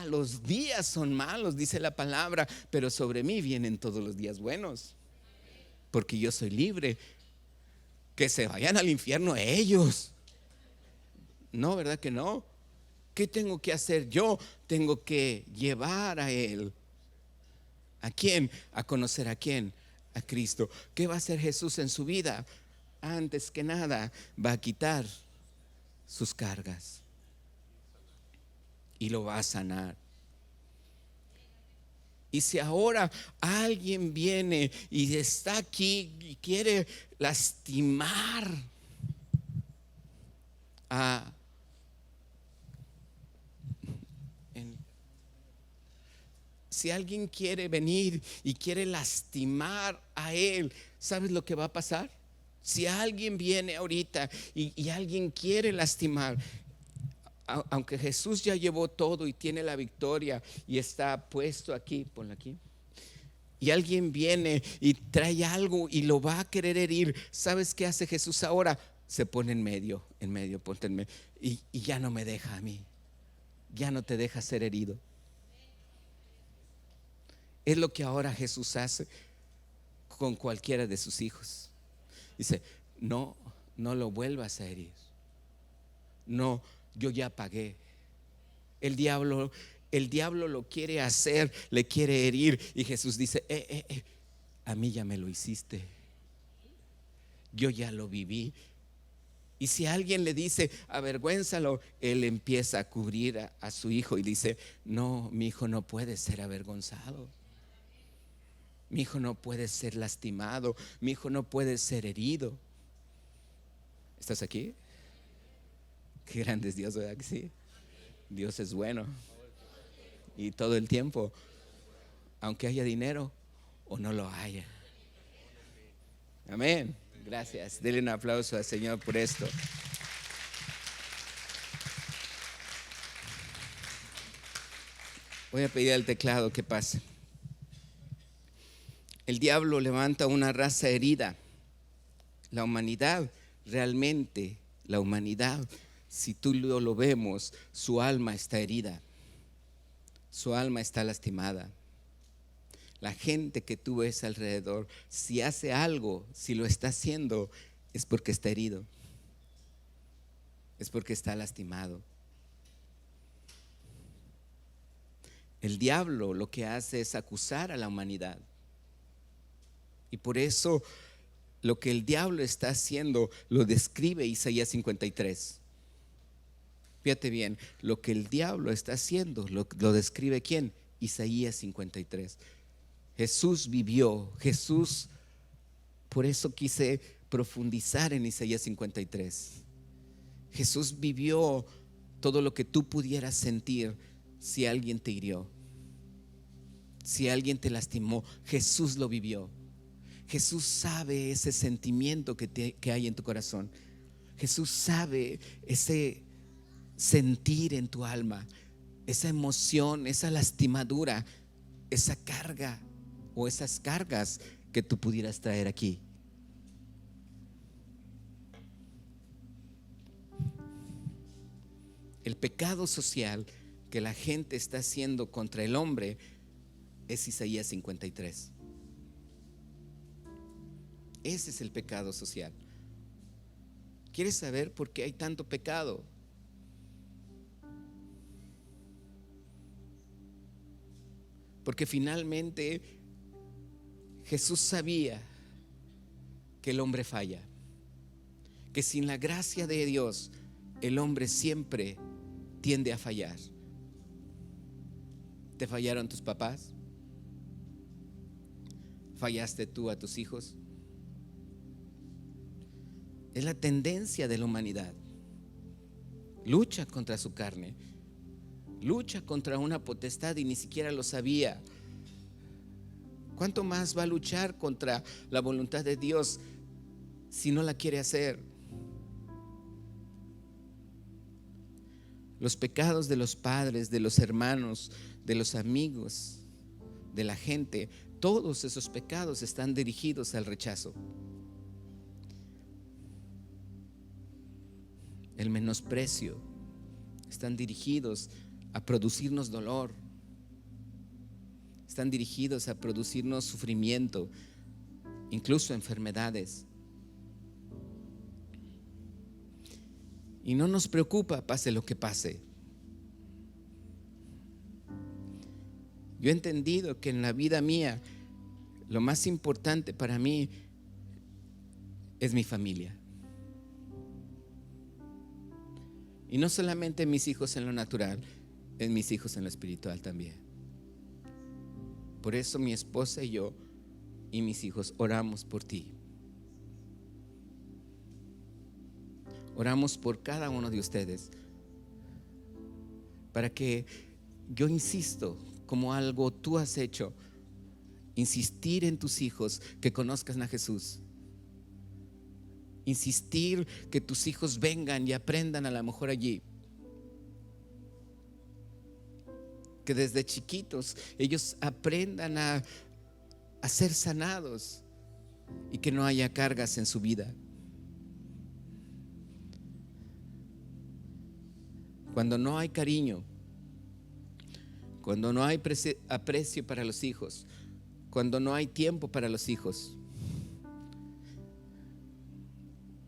Los días son malos, dice la palabra, pero sobre mí vienen todos los días buenos, porque yo soy libre. Que se vayan al infierno ellos. No, ¿verdad que no? ¿Qué tengo que hacer yo? Tengo que llevar a él. ¿A quién? A conocer a quién, a Cristo. ¿Qué va a hacer Jesús en su vida? Antes que nada, va a quitar sus cargas. y lo va a sanar. Y si ahora alguien viene y está aquí y quiere lastimar si alguien quiere venir y quiere lastimar a él, ¿sabes lo que va a pasar? Si alguien viene ahorita y alguien quiere lastimar, aunque Jesús ya llevó todo y tiene la victoria y está puesto aquí, ponlo aquí, y alguien viene y trae algo y lo va a querer herir, ¿sabes qué hace Jesús ahora? Se pone en medio, ponte en medio, y ya no me deja a mí, ya no te deja ser herido. Es lo que ahora Jesús hace con cualquiera de sus hijos. Dice, no lo vuelvas a herir. No, yo ya pagué. El diablo lo quiere hacer, le quiere herir. Y Jesús dice, a mí ya me lo hiciste. Yo ya lo viví. Y si alguien le dice, avergüénzalo, él empieza a cubrir a su hijo y dice, no, mi hijo no puede ser avergonzado. Mi hijo no puede ser lastimado. Mi hijo no puede ser herido. ¿Estás aquí? Qué grande es Dios, ¿verdad que sí? Dios es bueno. Y todo el tiempo, aunque haya dinero o no lo haya. Amén. Gracias. Denle un aplauso al Señor por esto. Voy a pedir al teclado que pase. El diablo levanta una raza herida. La humanidad, realmente, la humanidad, si tú lo vemos, su alma está herida. Su alma está lastimada. La gente que tú ves alrededor, si hace algo, si lo está haciendo, es porque está herido. Es porque está lastimado. El diablo lo que hace es acusar a la humanidad. Y por eso lo que el diablo está haciendo lo describe Isaías 53. Fíjate bien, lo que el diablo está haciendo lo describe ¿quién? Isaías 53. Jesús vivió, por eso quise profundizar en Isaías 53. Jesús vivió todo lo que tú pudieras sentir si alguien te hirió, si alguien te lastimó. Jesús lo vivió. Jesús sabe ese sentimiento que hay en tu corazón. Jesús sabe ese sentir en tu alma, esa emoción, esa lastimadura, esa carga o esas cargas que tú pudieras traer aquí. El pecado social que la gente está haciendo contra el hombre es Isaías 53. Ese es el pecado social. ¿Quieres saber por qué hay tanto pecado? Porque finalmente Jesús sabía que el hombre falla, que sin la gracia de Dios el hombre siempre tiende a fallar. ¿Te fallaron tus papás? ¿Fallaste tú a tus hijos? Es la tendencia de la humanidad. Lucha contra su carne, lucha contra una potestad y ni siquiera lo sabía. ¿Cuánto más va a luchar contra la voluntad de Dios si no la quiere hacer? Los pecados de los padres, de los hermanos, de los amigos, de la gente, todos esos pecados están dirigidos al rechazo. El menosprecio, están dirigidos a producirnos dolor, están dirigidos a producirnos sufrimiento, incluso enfermedades. Y no nos preocupa, pase lo que pase. Yo he entendido que en la vida mía lo más importante para mí es mi familia. Y no solamente mis hijos en lo natural, en mis hijos en lo espiritual también. Por eso mi esposa y yo y mis hijos oramos por ti. Oramos por cada uno de ustedes para que, yo insisto, como algo tú has hecho, insistir en tus hijos que conozcan a Jesús. Insistir que tus hijos vengan y aprendan a lo mejor allí. Que desde chiquitos ellos aprendan a ser sanados y que no haya cargas en su vida. Cuando no hay cariño, cuando no hay aprecio para los hijos, cuando no hay tiempo para los hijos.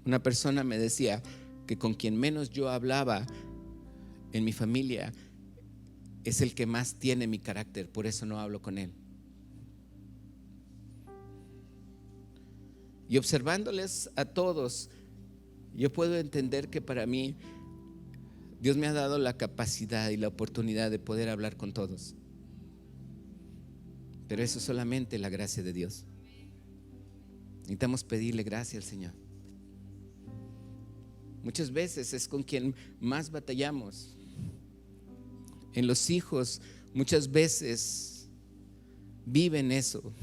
Una persona me decía que con quien menos yo hablaba en mi familia es el que más tiene mi carácter, por eso no hablo con él. Y observándoles a todos, yo puedo entender que para mí Dios me ha dado la capacidad y la oportunidad de poder hablar con todos. Pero eso es solamente la gracia de Dios. Necesitamos pedirle gracia al Señor. Muchas veces es con quien más batallamos. En los hijos muchas veces viven eso.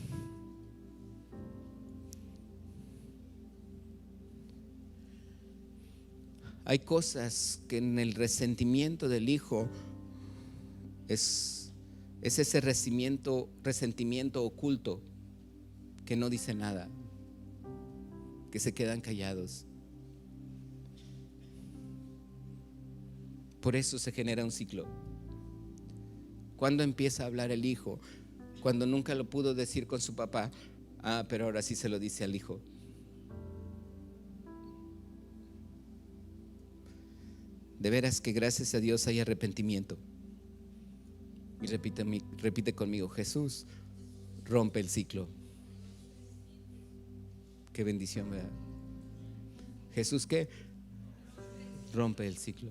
Hay cosas que en el resentimiento del hijo es ese resentimiento oculto que no dice nada, que se quedan callados. Por eso se genera un ciclo. Cuando empieza a hablar el hijo, cuando nunca lo pudo decir con su papá, pero ahora sí se lo dice al hijo. De veras que gracias a Dios hay arrepentimiento. Y repite conmigo: Jesús rompe el ciclo. Qué bendición, ¿verdad? Jesús, ¿qué? Rompe el ciclo.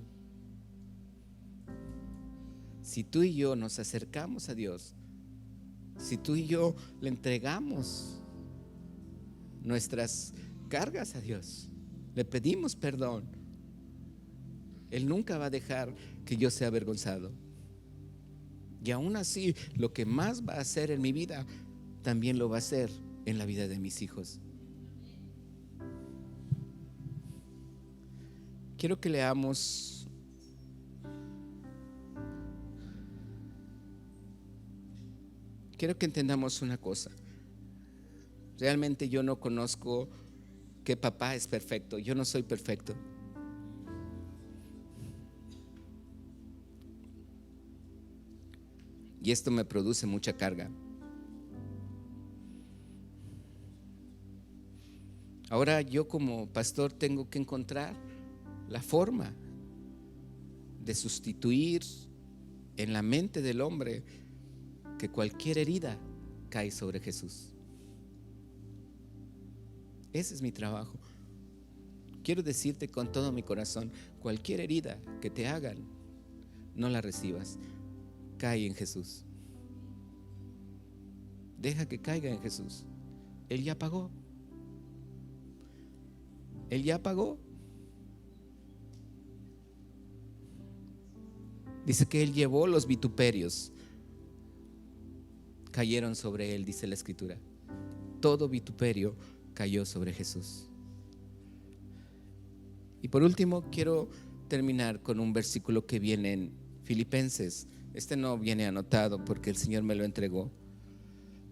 Si tú y yo nos acercamos a Dios, si tú y yo le entregamos nuestras cargas a Dios, le pedimos perdón, Él nunca va a dejar que yo sea avergonzado. Y aún así, lo que más va a hacer en mi vida, también lo va a hacer en la vida de mis hijos. Quiero que leamos quiero que entendamos una cosa. Realmente yo no conozco que papá es perfecto. Yo no soy perfecto. Y esto me produce mucha carga. Ahora yo como pastor tengo que encontrar la forma de sustituir en la mente del hombre que cualquier herida cae sobre Jesús. Ese es mi trabajo. Quiero decirte con todo mi corazón: cualquier herida que te hagan, no la recibas. Cae en Jesús. Deja que caiga en Jesús. Él ya pagó. Él ya pagó. Dice que Él llevó los vituperios. Cayeron sobre Él, dice la Escritura. Todo vituperio cayó sobre Jesús. Y por último quiero terminar con un versículo que viene en Filipenses. Este no viene anotado porque el Señor me lo entregó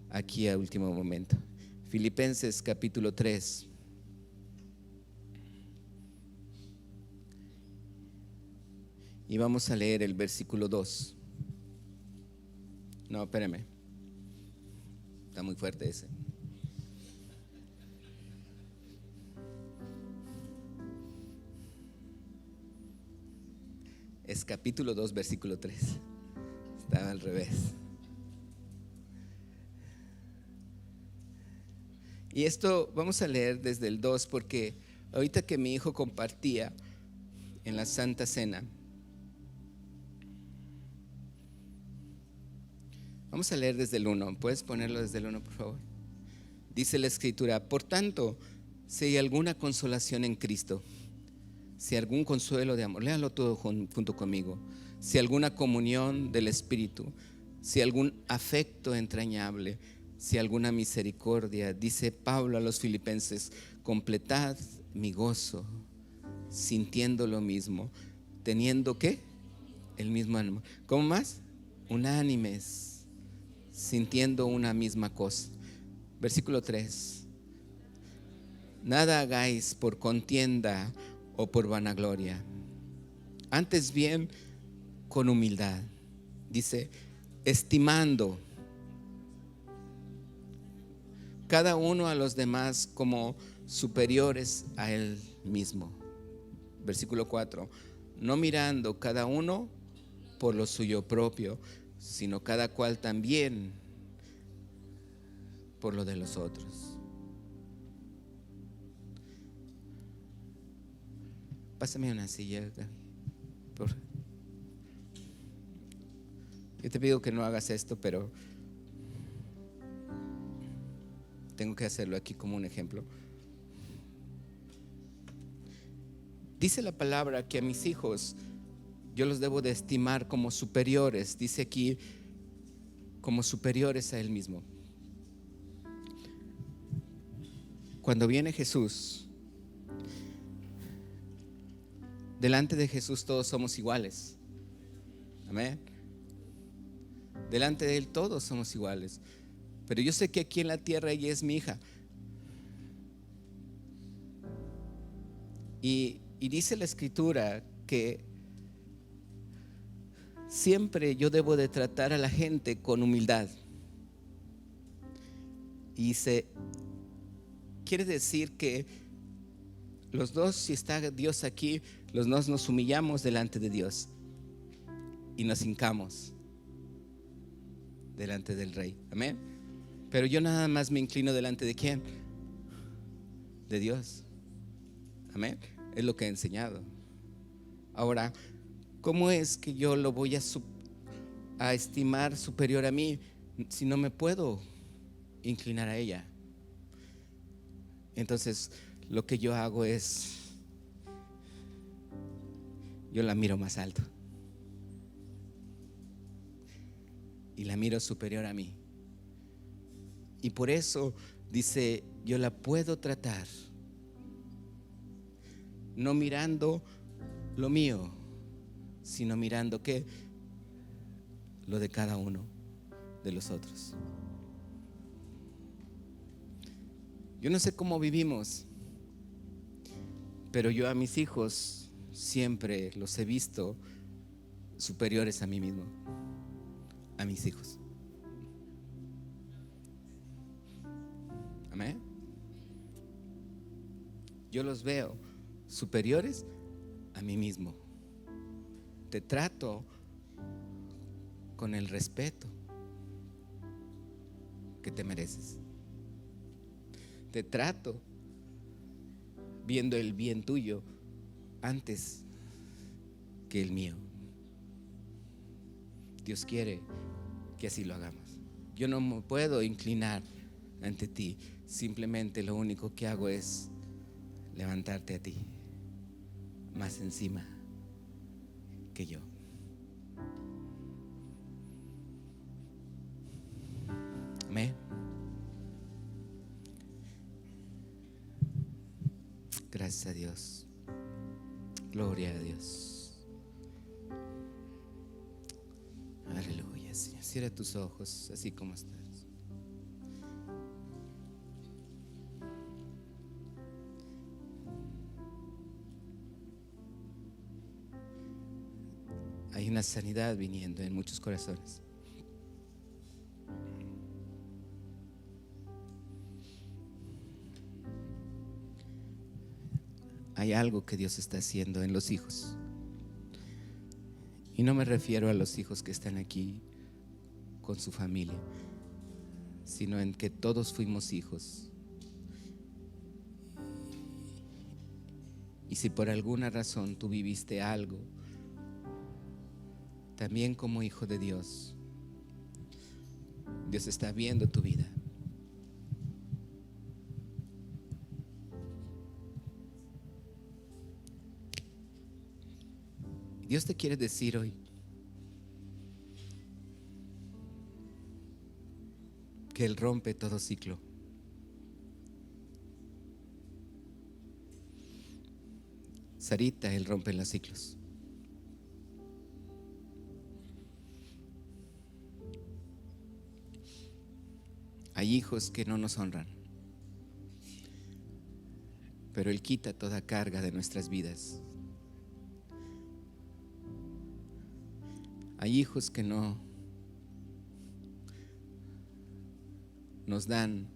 aquí a último momento. Filipenses capítulo 3. Y vamos a leer el versículo 2. No, espérame. Está muy fuerte ese. Es capítulo 2, versículo 3. Estaba al revés. Y esto vamos a leer desde el 2 porque ahorita que mi hijo compartía en la Santa Cena, Vamos a leer desde el 1. ¿Puedes ponerlo desde el 1, por favor? Dice la Escritura: por tanto, si hay alguna consolación en Cristo, si algún consuelo de amor, léalo todo junto conmigo, si alguna comunión del Espíritu, si algún afecto entrañable, si alguna misericordia, dice Pablo a los filipenses, completad mi gozo, sintiendo lo mismo, teniendo ¿qué? El mismo ánimo. ¿Cómo más? Unánimes, sintiendo una misma cosa. Versículo 3. Nada hagáis por contienda o por vanagloria, antes bien con humildad. Dice, estimando cada uno a los demás como superiores a él mismo. Versículo 4. No mirando cada uno por lo suyo propio, sino cada cual también por lo de los otros. Pásame una silla. Yo te pido que no hagas esto, pero tengo que hacerlo aquí como un ejemplo. Dice la palabra que a mis hijos yo los debo de estimar como superiores. Dice aquí, como superiores a él mismo. Cuando viene Jesús, delante de Jesús todos somos iguales. Amén. Delante de Él todos somos iguales. Pero yo sé que aquí en la tierra ella es mi hija. Y dice la Escritura que siempre yo debo de tratar a la gente con humildad. Y quiere decir que los dos, si está Dios aquí, los dos nos humillamos delante de Dios y nos hincamos delante del Rey. Amén. Pero yo nada más me inclino delante de ¿quién? De Dios. Amén. Es lo que he enseñado. Ahora, ¿cómo es que yo lo voy a estimar superior a mí si no me puedo inclinar a ella? Entonces, lo que yo hago es, yo la miro más alto y la miro superior a mí. Y por eso dice, yo la puedo tratar no mirando lo mío, sino mirando ¿qué? Lo de cada uno de los otros. Yo no sé cómo vivimos, pero yo a mis hijos siempre los he visto superiores a mí mismo, a mis hijos. Amén. Yo los veo superiores a mí mismo. Te trato con el respeto que te mereces. Te trato viendo el bien tuyo antes que el mío. Dios quiere que así lo hagamos. Yo no me puedo inclinar ante ti. Simplemente lo único que hago es levantarte a ti más encima que yo. Amén. Gracias a Dios. Gloria a Dios. Aleluya, Señor. Cierra tus ojos así como estás. Hay una sanidad viniendo en muchos corazones. Hay algo que Dios está haciendo en los hijos. Y no me refiero a los hijos que están aquí con su familia, sino en que todos fuimos hijos. Y si por alguna razón tú viviste algo, también como hijo de Dios, Dios está viendo tu vida. Dios te quiere decir hoy que Él rompe todo ciclo. Sarita, Él rompe los ciclos. Hay hijos que no nos honran, pero Él quita toda carga de nuestras vidas. Hay hijos que no nos dan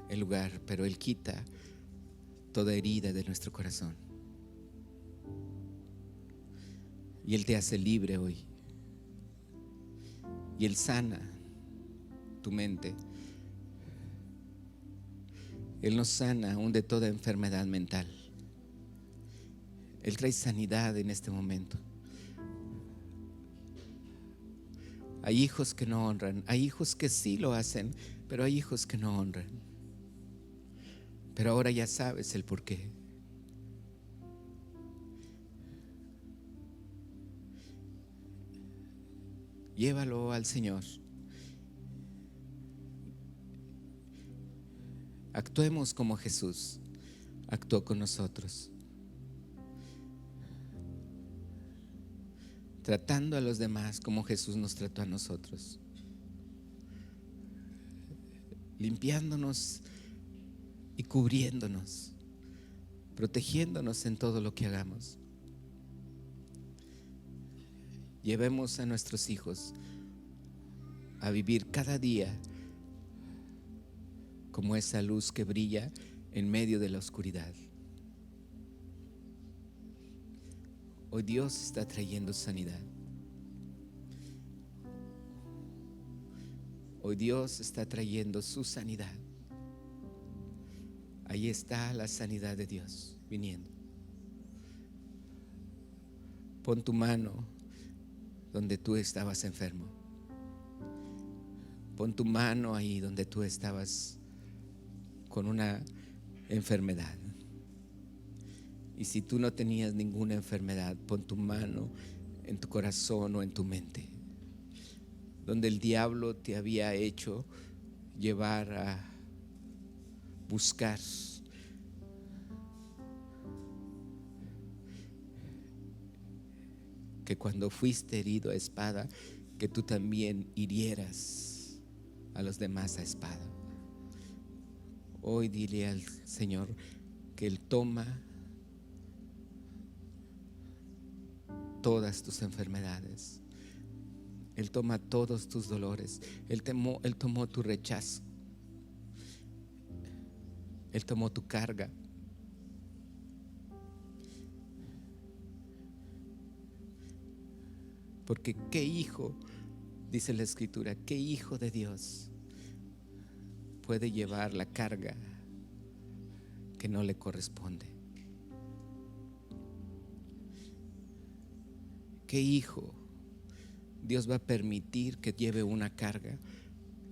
el lugar, pero Él quita toda herida de nuestro corazón. Y Él te hace libre hoy. Y Él sana tu mente. Él nos sana aún de toda enfermedad mental. Él trae sanidad en este momento. Hay hijos que no honran, hay hijos que sí lo hacen, pero hay hijos que no honran. Pero ahora ya sabes el por qué. Llévalo al Señor. Actuemos como Jesús actuó con nosotros, tratando a los demás como Jesús nos trató a nosotros, limpiándonos y cubriéndonos, protegiéndonos en todo lo que hagamos. Llevemos a nuestros hijos a vivir cada día como esa luz que brilla en medio de la oscuridad. Hoy Dios está trayendo sanidad. Hoy Dios está trayendo su sanidad. Ahí está la sanidad de Dios viniendo. Pon tu mano donde tú estabas enfermo. Pon tu mano ahí donde tú estabas con una enfermedad. Y si tú no tenías ninguna enfermedad, pon tu mano en tu corazón o en tu mente, donde el diablo te había hecho llevar a buscar que cuando fuiste herido a espada, que tú también hirieras a los demás a espada. Hoy dile al Señor que Él toma todas tus enfermedades. Él toma todos tus dolores. Él tomó tu rechazo. Él tomó tu carga. Porque qué hijo, dice la Escritura, qué hijo de Dios puede llevar la carga que no le corresponde. ¿Qué hijo Dios va a permitir que lleve una carga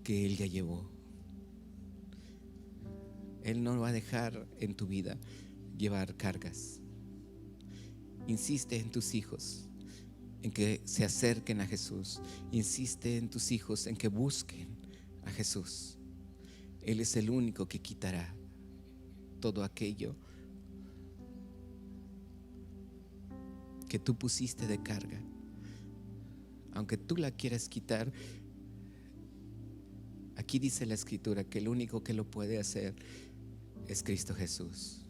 que Él ya llevó? Él no va a dejar en tu vida llevar cargas. Insiste en tus hijos en que se acerquen a Jesús. Insiste en tus hijos en que busquen a Jesús. Él es el único que quitará todo aquello que tú pusiste de carga. Aunque tú la quieras quitar, aquí dice la Escritura que el único que lo puede hacer es Cristo Jesús.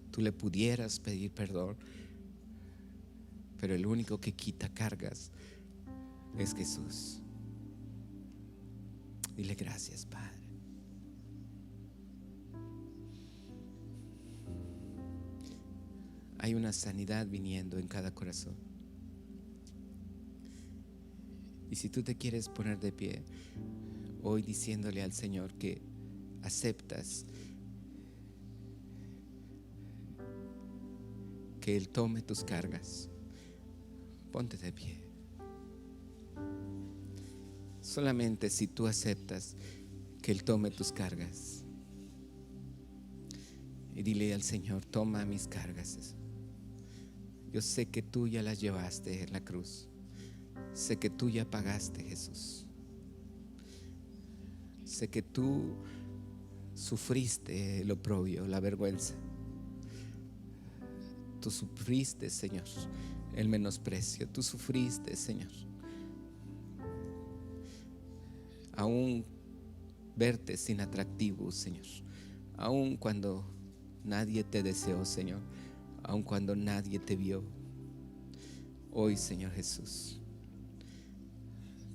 Tú le pudieras pedir perdón, pero el único que quita cargas es Jesús. Dile gracias, Padre. Hay una sanidad viniendo en cada corazón. Y si tú te quieres poner de pie hoy diciéndole al Señor que aceptas que Él tome tus cargas, ponte de pie. Solamente si tú aceptas que Él tome tus cargas. Y dile al Señor: toma mis cargas. Yo sé que tú ya las llevaste en la cruz. Sé que tú ya pagaste, Jesús. Sé que tú sufriste el oprobio, la vergüenza. Tú sufriste, Señor, el menosprecio. Tú sufriste, Señor, aún verte sin atractivo, Señor. Aún cuando nadie te deseó, Señor. Aún cuando nadie te vio. Hoy, Señor Jesús,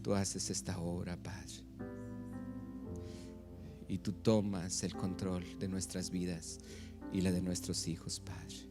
tú haces esta obra, Padre. Y tú tomas el control de nuestras vidas y la de nuestros hijos, Padre.